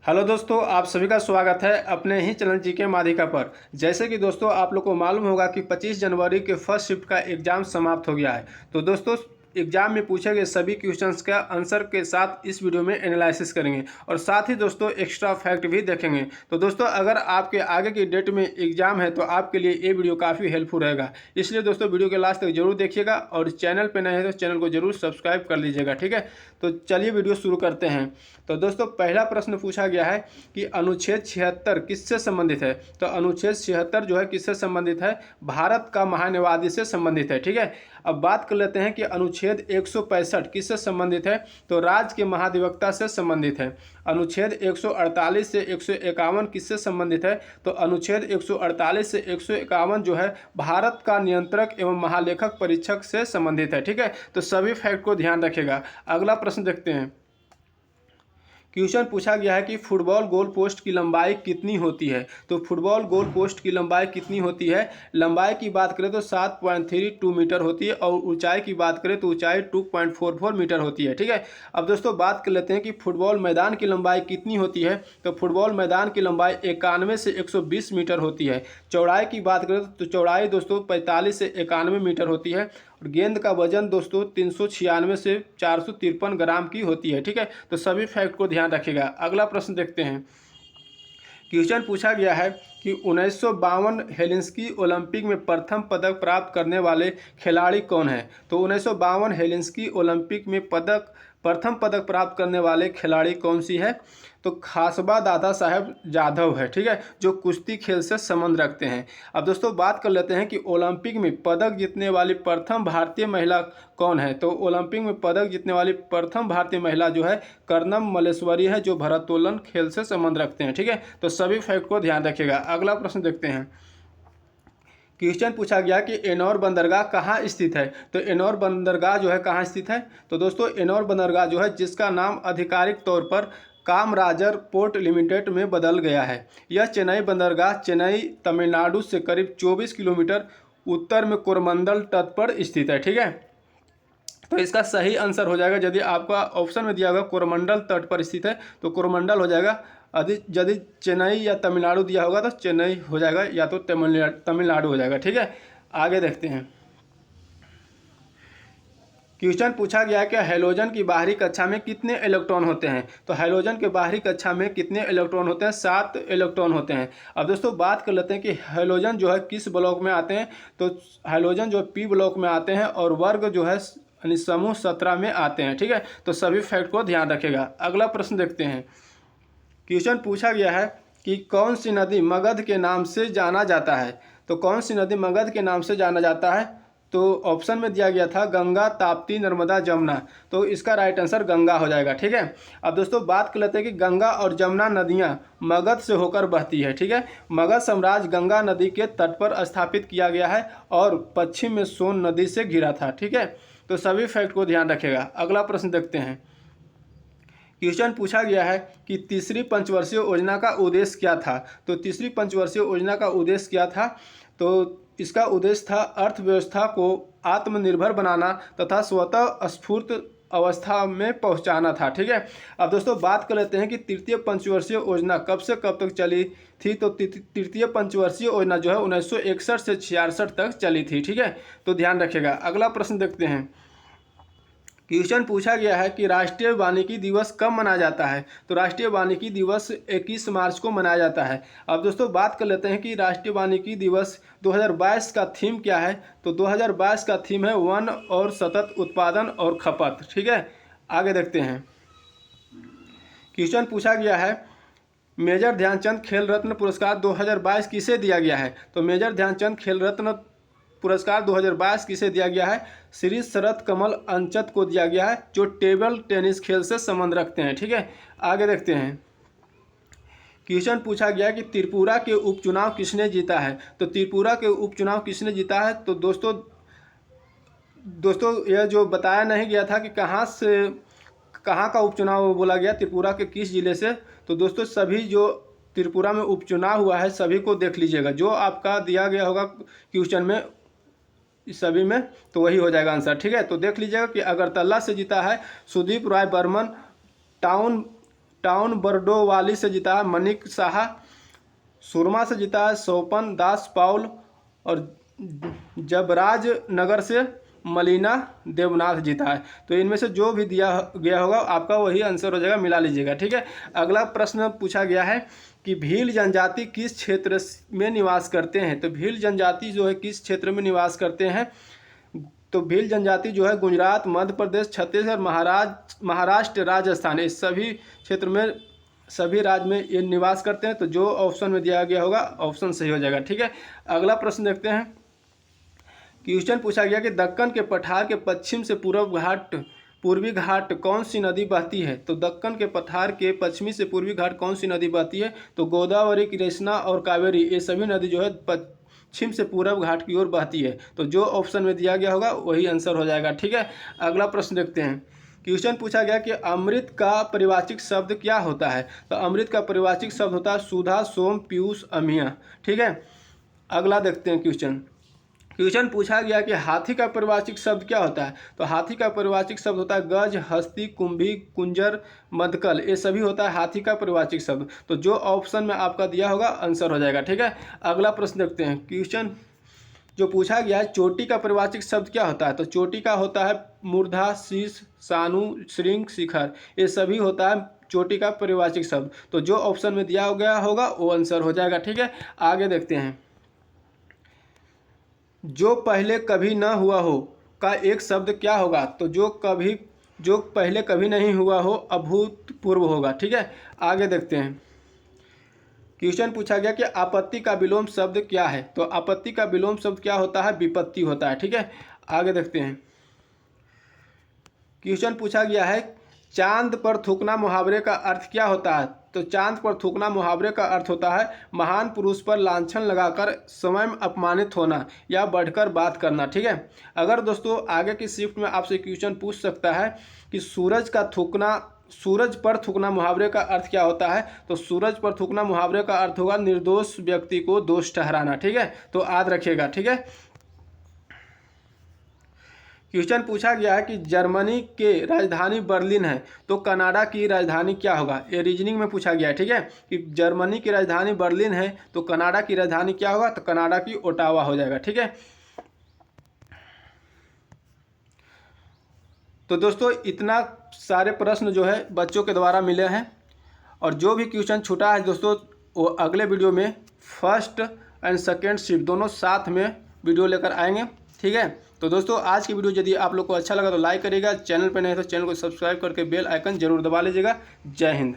Hello दोस्तों, आप सभी का स्वागत है अपने ही चैनल जीके माध्यिका पर। जैसे कि दोस्तों आप लोग को मालूम होगा कि 25 जनवरी के फर्स्ट शिफ्ट का एग्ज़ाम समाप्त हो गया है। तो दोस्तों एग्ज़ाम में पूछे गए सभी क्वेश्चंस का आंसर के साथ इस वीडियो में एनालिसिस करेंगे और साथ ही दोस्तों एक्स्ट्रा फैक्ट भी देखेंगे। तो दोस्तों अगर आपके आगे की डेट में एग्ज़ाम है तो आपके लिए ये वीडियो काफ़ी हेल्पफुल रहेगा, इसलिए दोस्तों वीडियो के लास्ट तक जरूर देखिएगा और चैनल पर नए हैं तो चैनल को जरूर सब्सक्राइब कर लीजिएगा। ठीक है, तो चलिए वीडियो शुरू करते हैं। तो दोस्तों पहला प्रश्न पूछा गया है कि अनुच्छेद 76 किससे संबंधित है। तो अनुच्छेद 76 जो है किससे संबंधित है, भारत का महान्यायवादी से संबंधित है। ठीक है, अब बात कर लेते हैं कि अनुच्छेद 165 किससे संबंधित है। तो राज्य के महाधिवक्ता से संबंधित है। अनुच्छेद 148 से 151 किससे संबंधित है। तो अनुच्छेद 148 से 151 जो है भारत का नियंत्रक एवं महालेखक परीक्षक से संबंधित है। ठीक है, तो सभी फैक्ट को ध्यान रखेगा। अगला प्रश्न देखते हैं। क्वेश्चन पूछा गया है कि फुटबॉल गोल पोस्ट की लंबाई कितनी होती है। तो फुटबॉल गोल पोस्ट की लंबाई कितनी होती है। लंबाई की बात करें तो 7.32 मीटर होती है और ऊंचाई की बात करें तो ऊंचाई 2.44 मीटर होती है। ठीक है, अब दोस्तों बात कर लेते हैं कि फुटबॉल मैदान की लंबाई कितनी होती है। तो फुटबॉल मैदान की लंबाई 91 से 120 मीटर होती है। चौड़ाई की बात करें तो चौड़ाई दोस्तों 45 से 91 मीटर होती है और गेंद का वजन दोस्तों 396 से 453 ग्राम की होती है। ठीक है, तो सभी फैक्ट को ध्यान रखिएगा। अगला प्रश्न देखते हैं। क्वेश्चन पूछा गया है कि 1952 हेलेंस्की ओलंपिक में प्रथम पदक प्राप्त करने वाले खिलाड़ी कौन है। तो 1952 हेलेंस्की ओलंपिक में प्रथम पदक प्राप्त करने वाले खिलाड़ी कौन सी है। तो खासबा दादा साहेब जाधव है। ठीक है, जो कुश्ती खेल से संबंध रखते हैं। अब दोस्तों बात कर लेते हैं कि ओलंपिक में पदक जीतने वाली प्रथम भारतीय महिला कौन है। तो ओलंपिक में पदक जीतने वाली प्रथम भारतीय महिला जो है कर्नम मल्लेश्वरी है, जो भारोत्तोलन खेल से संबंध रखते हैं। ठीक है, तो सभी फैक्ट को ध्यान रखिएगा। अगला प्रश्न देखते हैं। क्वेश्चन पूछा गया कि एनौर बंदरगाह कहाँ स्थित है। तो एनौर बंदरगाह जो है कहाँ स्थित है। तो दोस्तों एनौर बंदरगाह जो है जिसका नाम आधिकारिक तौर पर कामराजर पोर्ट लिमिटेड में बदल गया है। यह चेन्नई बंदरगाह चेन्नई तमिलनाडु से करीब 24 किलोमीटर उत्तर में कोरमंडल तट पर स्थित है। ठीक है, तो इसका सही आंसर हो जाएगा, यदि आपका ऑप्शन में दिया होगा कोरमंडल तट पर स्थित है तो कोरमंडल हो जाएगा। यदि चेन्नई या तमिलनाडु दिया होगा तो चेन्नई हो जाएगा या तो तमिलनाडु हो जाएगा। ठीक है, आगे देखते हैं। क्वेश्चन पूछा गया कि हैलोजन की बाहरी कक्षा में कितने इलेक्ट्रॉन होते हैं। तो हैलोजन के बाहरी कक्षा में कितने इलेक्ट्रॉन होते हैं, 7 इलेक्ट्रॉन होते हैं। अब दोस्तों बात कर लेते हैं कि हैलोजन जो है किस ब्लॉक में आते हैं। तो हैलोजन जो है पी ब्लॉक में आते हैं और वर्ग जो है यानी समूह 17 में आते हैं। ठीक है, तो सभी फैक्ट को ध्यान रखेगा। अगला प्रश्न देखते हैं। क्वेश्चन पूछा गया है कि कौन सी नदी मगध के नाम से जाना जाता है। तो कौन सी नदी मगध के नाम से जाना जाता है। तो ऑप्शन में दिया गया था गंगा, ताप्ती, नर्मदा, जमुना। तो इसका राइट आंसर गंगा हो जाएगा। ठीक है, अब दोस्तों बात कर लेते हैं कि गंगा और जमुना नदियां मगध से होकर बहती है। ठीक है, मगध साम्राज्य गंगा नदी के तट पर स्थापित किया गया है और पश्चिम में सोन नदी से घिरा था। ठीक है, तो सभी फैक्ट को ध्यान रखेगा। अगला प्रश्न देखते हैं। क्वेश्चन पूछा गया है कि तीसरी पंचवर्षीय योजना का उद्देश्य क्या था। तो तीसरी पंचवर्षीय योजना का उद्देश्य क्या था। तो इसका उद्देश्य था अर्थव्यवस्था को आत्मनिर्भर बनाना तथा स्वतः स्फूर्त अवस्था में पहुंचाना था। ठीक है, अब दोस्तों बात कर लेते हैं कि तृतीय पंचवर्षीय योजना कब से कब तक चली थी। तो तृतीय पंचवर्षीय योजना जो है 1961 से 66 तक चली थी। ठीक है, तो ध्यान रखिएगा। अगला प्रश्न देखते हैं। क्वेश्चन पूछा गया है कि राष्ट्रीय वानिकी दिवस कब मनाया जाता है। तो राष्ट्रीय वानिकी दिवस 21 मार्च को मनाया जाता है। अब दोस्तों बात कर लेते हैं कि राष्ट्रीय वानिकी दिवस 2022 का थीम क्या है। तो 2022 का थीम है वन और सतत उत्पादन और खपत। ठीक है, आगे देखते हैं। क्वेश्चन पूछा गया है मेजर ध्यानचंद खेल रत्न पुरस्कार 2022 किसे दिया गया है। तो मेजर ध्यानचंद खेल रत्न पुरस्कार 2022 किसे दिया गया है। श्री शरद कमल अंचत को दिया गया है, जो टेबल टेनिस खेल से संबंध रखते हैं। ठीक है, आगे देखते हैं। क्वेश्चन पूछा गया कि त्रिपुरा के उपचुनाव किसने जीता है। तो त्रिपुरा के उपचुनाव किसने जीता है। तो दोस्तों यह जो बताया नहीं गया था कि कहाँ का उपचुनाव बोला गया, त्रिपुरा के किस जिले से। तो दोस्तों सभी जो त्रिपुरा में उपचुनाव हुआ है सभी को देख लीजिएगा, जो आपका दिया गया होगा क्वेश्चन में इस सभी में, तो वही हो जाएगा आंसर। ठीक है, तो देख लीजिएगा कि अगरतला से जीता है सुदीप राय बर्मन, टाउन टाउन बर्डोवाली से जीता है मनिक शाह, सुरमा से जीता है सोपन दास पाउल, और जबराज नगर से मलिना देवनाथ जीता है। तो इनमें से जो भी दिया गया होगा आपका वही आंसर हो जाएगा, मिला लीजिएगा। ठीक है, अगला प्रश्न पूछा गया है कि भील जनजाति किस क्षेत्र में निवास करते हैं। तो भील जनजाति जो है किस क्षेत्र में निवास करते हैं, तो भील जनजाति जो है गुजरात, मध्य प्रदेश, छत्तीसगढ़, महाराष्ट्र, राजस्थान, इस सभी क्षेत्र में, सभी राज्य में ये निवास करते हैं। तो जो ऑप्शन में दिया गया होगा ऑप्शन सही हो जाएगा। ठीक है, अगला प्रश्न देखते हैं। क्वेश्चन पूछा गया कि दक्कन के पठार के पश्चिम से पूर्वी घाट कौन सी नदी बहती है। तो दक्कन के पठार के पश्चिमी से पूर्वी घाट कौन सी नदी बहती है, तो गोदावरी, कृष्णा और कावेरी, ये सभी नदी जो है पश्चिम से पूर्व घाट की ओर बहती है। तो जो ऑप्शन में दिया गया होगा वही आंसर हो जाएगा। ठीक है, अगला प्रश्न देखते हैं। क्वेश्चन पूछा गया कि अमृत का परिवाचिक शब्द क्या होता है। तो अमृत का परिवाचिक शब्द होता है सुधा, सोम, पीयूष, अमिया। ठीक है, अगला देखते हैं क्वेश्चन पूछा गया कि हाथी का परिवाचिक शब्द क्या होता है। तो हाथी का परिवाचिक शब्द होता है गज, हस्ती, कुंभी, कुंजर, मदकल, ये सभी होता है हाथी का परिवाचिक शब्द। तो जो ऑप्शन में आपका दिया होगा आंसर हो जाएगा। ठीक है, अगला प्रश्न देखते हैं। क्वेश्चन जो पूछा गया है चोटी का परिवाचिक शब्द क्या होता है। तो चोटी का होता है मूर्धा, शीश, सानु, श्रृंग, शिखर, ये सभी होता है चोटी का परिवाचिक शब्द। तो जो ऑप्शन में दिया गया होगा वो आंसर हो जाएगा। ठीक है, आगे देखते हैं। जो पहले कभी न हुआ हो का एक शब्द क्या होगा। तो जो पहले कभी नहीं हुआ हो अभूतपूर्व होगा। ठीक है, आगे देखते हैं। क्वेश्चन पूछा गया कि आपत्ति का विलोम शब्द क्या है। तो आपत्ति का विलोम शब्द क्या होता है, विपत्ति होता है। ठीक है, आगे देखते हैं। क्वेश्चन पूछा गया है चांद पर थूकना मुहावरे का अर्थ क्या होता है। तो चांद पर थूकना मुहावरे का अर्थ होता है महान पुरुष पर लांछन लगाकर स्वयं अपमानित होना या बढ़कर बात करना। ठीक है, अगर दोस्तों आगे की शिफ्ट में आपसे क्वेश्चन पूछ सकता है कि सूरज पर थूकना मुहावरे का अर्थ क्या होता है। तो सूरज पर थूकना मुहावरे का अर्थ होगा निर्दोष व्यक्ति को दोष ठहराना। ठीक है, तो याद रखिएगा। ठीक है, क्वेश्चन पूछा गया है कि जर्मनी के राजधानी बर्लिन है तो कनाडा की राजधानी क्या होगा। ये रीजनिंग में पूछा गया है। ठीक है, कि जर्मनी की राजधानी बर्लिन है तो कनाडा की राजधानी क्या होगा। तो कनाडा की ओटावा हो जाएगा। ठीक है, तो दोस्तों इतना सारे प्रश्न जो है बच्चों के द्वारा मिले हैं, और जो भी क्वेश्चन छूटा है दोस्तों वो अगले वीडियो में फर्स्ट एंड सेकेंड शिफ्ट दोनों साथ में वीडियो लेकर आएंगे। ठीक है, तो दोस्तों आज की वीडियो यदि आप लोग को अच्छा लगा तो लाइक करिएगा, चैनल पर नहीं तो चैनल को सब्सक्राइब करके बेल आइकन जरूर दबा लीजिएगा। जय हिंद।